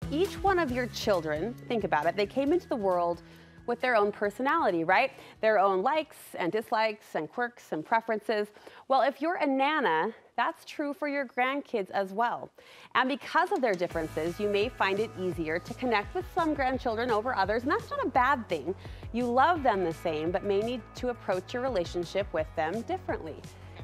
Each one of your children, think about it, they came into the world with their own personality, right? Their own likes and dislikes and quirks and preferences. Well, if you're a nana, that's true for your grandkids as well. And because of their differences, you may find it easier to connect with some grandchildren over others, and that's not a bad thing. You love them the same, but may need to approach your relationship with them differently.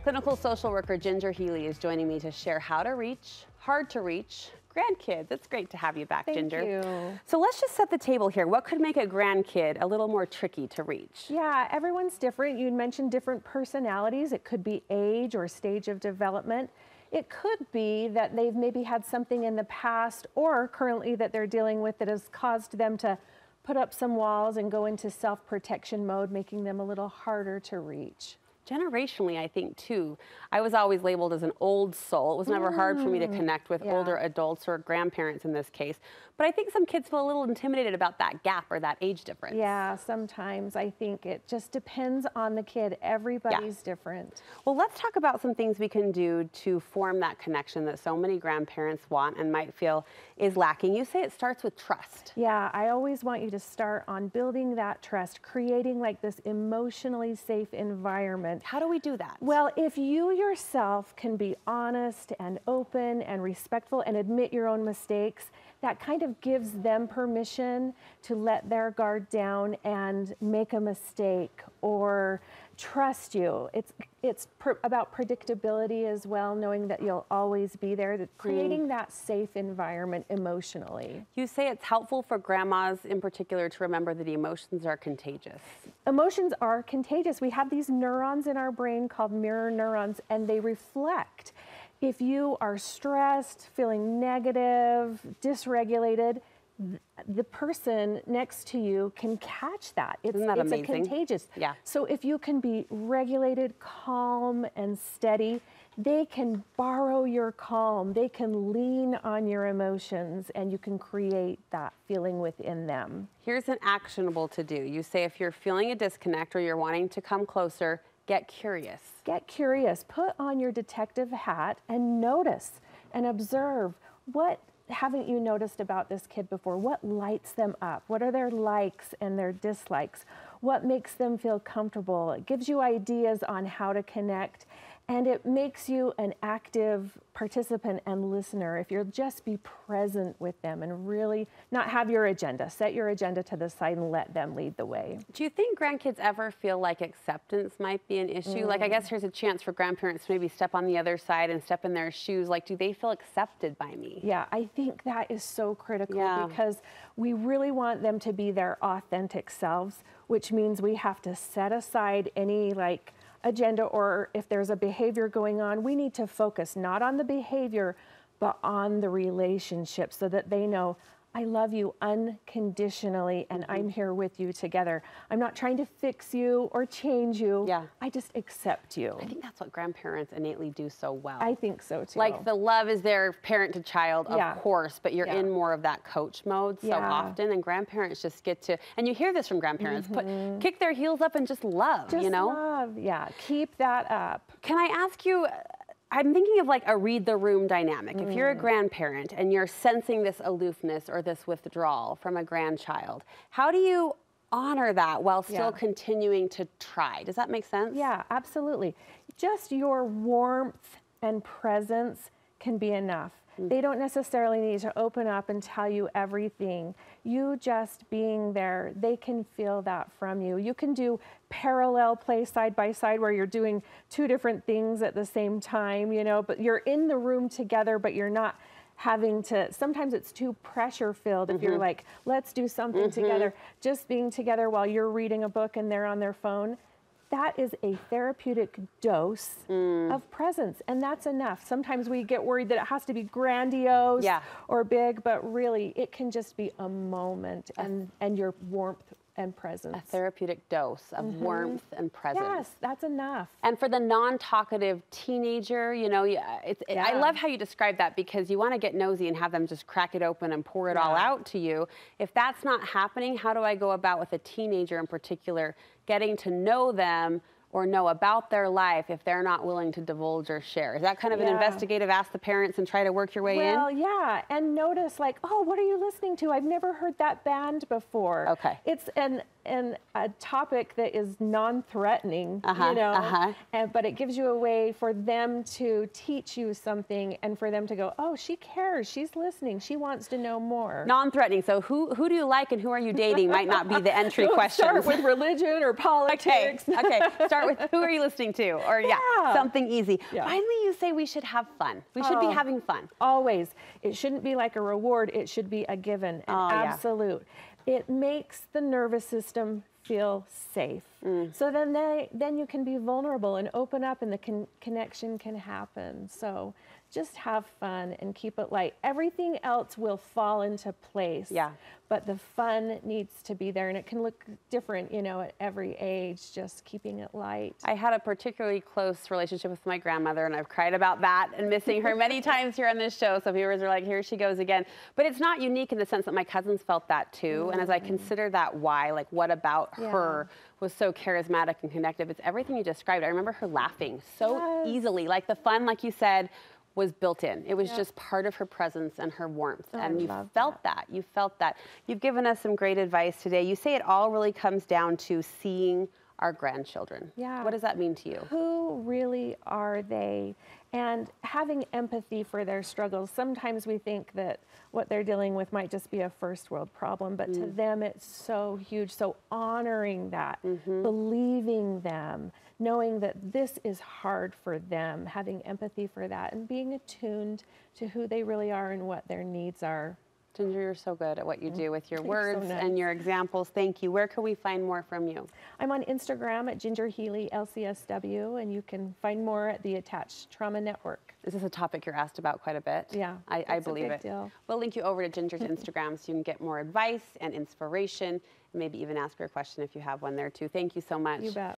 Clinical social worker Ginger Healy is joining me to share how to reach, hard to reach, grandkids. It's great to have you back, Ginger. Thank you. So let's just set the table here. What could make a grandkid a little more tricky to reach? Yeah, everyone's different. You mentioned different personalities. It could be age or stage of development. It could be that they've maybe had something in the past or currently that they're dealing with that has caused them to put up some walls and go into self-protection mode, making them a little harder to reach. Generationally, I think, too. I was always labeled as an old soul. It was never hard for me to connect with older adults or grandparents in this case. But I think some kids feel a little intimidated about that gap or that age difference. Yeah, sometimes I think it just depends on the kid. Everybody's different. Well, let's talk about some things we can do to form that connection that so many grandparents want and might feel is lacking. You say it starts with trust. Yeah, I always want you to start on building that trust, creating like this emotionally safe environment. How do we do that? Well, if you yourself can be honest and open and respectful and admit your own mistakes, that kind of gives them permission to let their guard down and make a mistake or trust you. It's about predictability as well, knowing that you'll always be there, creating that safe environment emotionally. You say it's helpful for grandmas in particular to remember that emotions are contagious. Emotions are contagious. We have these neurons in our brain called mirror neurons, and they reflect. If you are stressed, feeling negative, dysregulated, the person next to you can catch that. Isn't that amazing? It's contagious. Yeah. So if you can be regulated, calm, and steady, they can borrow your calm. They can lean on your emotions, and you can create that feeling within them. Here's an actionable to do. You say if you're feeling a disconnect or you're wanting to come closer, get curious. Get curious. Put on your detective hat and notice and observe. What haven't you noticed about this kid before? What lights them up? What are their likes and their dislikes? What makes them feel comfortable? It gives you ideas on how to connect, and it makes you an active participant and listener if you'll just be present with them and really not have your agenda. Set your agenda to the side and let them lead the way. Do you think grandkids ever feel like acceptance might be an issue? Like, I guess here's a chance for grandparents to maybe step on the other side and step in their shoes. Like, do they feel accepted by me? Yeah, I think that is so critical because we really want them to be their authentic selves, which means we have to set aside any agenda, or if there's a behavior going on, we need to focus not on the behavior, but on the relationship so that they know, I love you unconditionally and I'm here with you together. I'm not trying to fix you or change you. Yeah. I just accept you. I think that's what grandparents innately do so well. I think so too. Like the love is there parent to child, of course, but you're in more of that coach mode so often, and grandparents just get to, and you hear this from grandparents, kick their heels up and just love, just you know? love, yeah, keep that up. Can I ask you, I'm thinking of like a read the room dynamic. If you're a grandparent and you're sensing this aloofness or this withdrawal from a grandchild, how do you honor that while still continuing to try? Does that make sense? Yeah, absolutely. Just your warmth and presence can be enough. They don't necessarily need to open up and tell you everything. You just being there, they can feel that from you. You can do parallel play side by side where you're doing two different things at the same time, you know, but you're in the room together, but you're not having to, sometimes it's too pressure filled if you're like, let's do something together. Just being together while you're reading a book and they're on their phone. That is a therapeutic dose of presence, and that's enough. Sometimes we get worried that it has to be grandiose or big, but really it can just be a moment and your warmth and presence. A therapeutic dose of warmth and presence. Yes, that's enough. And for the non-talkative teenager, you know, I love how you describe that because you want to get nosy and have them just crack it open and pour it all out to you. If that's not happening, how do I go about with a teenager in particular, getting to know them or know about their life if they're not willing to divulge or share? Is that kind of an investigative ask the parents and try to work your way in? Well, yeah, and notice like, oh, what are you listening to? I've never heard that band before. Okay. It's a topic that is non-threatening, you know, but it gives you a way for them to teach you something and for them to go, oh, she cares, she's listening, she wants to know more. Non-threatening. So who do you like and who are you dating might not be the entry question. Start with religion or politics. Okay. Start with who are you listening to, or something easy. Finally, you say we should have fun. We should be having fun. Always. It shouldn't be like a reward. It should be a given, an absolute. It makes the nervous system feel safe. So then you can be vulnerable and open up, and the connection can happen. So just have fun and keep it light. Everything else will fall into place. But the fun needs to be there, and it can look different, you know, at every age, just keeping it light. I had a particularly close relationship with my grandmother, and I've cried about that and missing her many times here on this show. So viewers are like, here she goes again. But it's not unique in the sense that my cousins felt that too. And as I consider that why, like what about her was so charismatic and connective? It's everything you described. I remember her laughing so easily, like the fun, like you said, was built in. It was just part of her presence and her warmth. And you felt that. You felt that. You've given us some great advice today. You say it all really comes down to seeing our grandchildren. What does that mean to you? Who really are they? And having empathy for their struggles. Sometimes we think that what they're dealing with might just be a first world problem, but to them it's so huge. So honoring that, believing them, knowing that this is hard for them, having empathy for that, and being attuned to who they really are and what their needs are. Ginger, you're so good at what you do with your words and your examples. Thank you. Where can we find more from you? I'm on Instagram at Ginger Healy, LCSW, and you can find more at the Attached Trauma Network. This is a topic you're asked about quite a bit. I believe it. Deal. We'll link you over to Ginger's Instagram so you can get more advice and inspiration, and maybe even ask her a question if you have one there too. Thank you so much. You bet.